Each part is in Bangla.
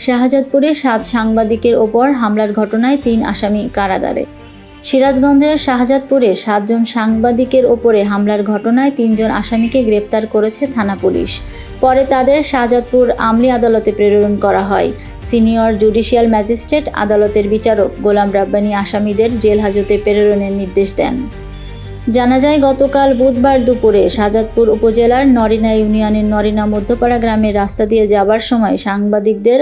শাহজাদপুরে 7 সাংবাদিকের ওপর হামলার ঘটনায় 3 আসামি কারাগারে। সিরাজগঞ্জের শাহজাদপুরে 7 জন সাংবাদিকের ওপরে হামলার ঘটনায় 3 জন আসামিকে গ্রেপ্তার করেছে থানা পুলিশ। পরে তাদের শাহজাদপুর আমলি আদালতে প্রেরণ করা হয়। সিনিয়র জুডিশিয়াল ম্যাজিস্ট্রেট আদালতের বিচারক গোলাম রাব্বানী আসামিদের জেল হাজতে প্রেরণের নির্দেশ দেন। জানা যায়, গতকাল বুধবার দুপুরে শাহজাদপুর উপজেলার নরিনা ইউনিয়নের নরিনা মধ্যপাড়া গ্রামের রাস্তা দিয়ে যাবার সময় সাংবাদিকদের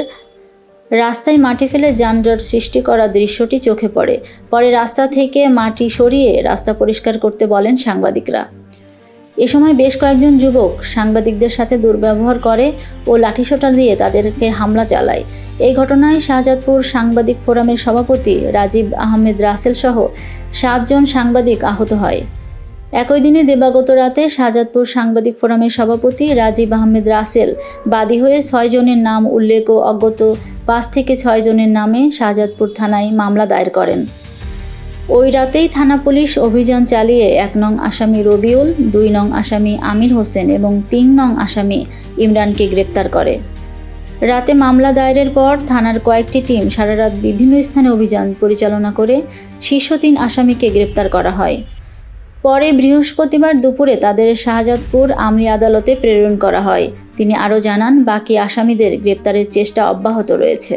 রাস্তায় মাটি ফেলে যানজট সৃষ্টি করা দৃশ্যটি চোখে পড়ে। পরে রাস্তা থেকে মাটি সরিয়ে রাস্তা পরিষ্কার করতে বলেন সাংবাদিকরা। এ সময় বেশ কয়েকজন যুবক সাংবাদিকদের সাথে দুর্ব্যবহার করে ও লাঠিসোঁটা দিয়ে তাদেরকে হামলা চালায়। এই ঘটনায় শাহজাদপুর সাংবাদিক ফোরামের সভাপতি রাজীব আহমেদ রাসেল সহ 7 জন সাংবাদিক আহত হয়। একই দিনে দিবাগত রাতে শাহজাদপুর সাংবাদিক ফোরামের সভাপতি রাজীব আহমেদ রাসেল বাদী হয়ে 6 জনের নাম উল্লেখ ও অজ্ঞাত 5 থেকে 6 জনের নামে শাহজাদপুর থানায় মামলা দায়ের করেন। ওই রাতেই থানা পুলিশ অভিযান চালিয়ে 1 নং আসামি রবিউল, 2 নং আসামি আমির হোসেন এবং 3 নং আসামি ইমরানকে গ্রেপ্তার করে। রাতে মামলা দায়েরের পর থানার কয়েকটি টিম সারারাত বিভিন্ন স্থানে অভিযান পরিচালনা করে শীর্ষ 3 আসামিকে গ্রেপ্তার করা হয়। পরে বৃহস্পতিবার দুপুরে তাদের শাহজাদপুর আমলি আদালতে প্রেরণ করা হয়। তিনি আরও জানান, বাকি আসামিদের গ্রেপ্তারের চেষ্টা অব্যাহত রয়েছে।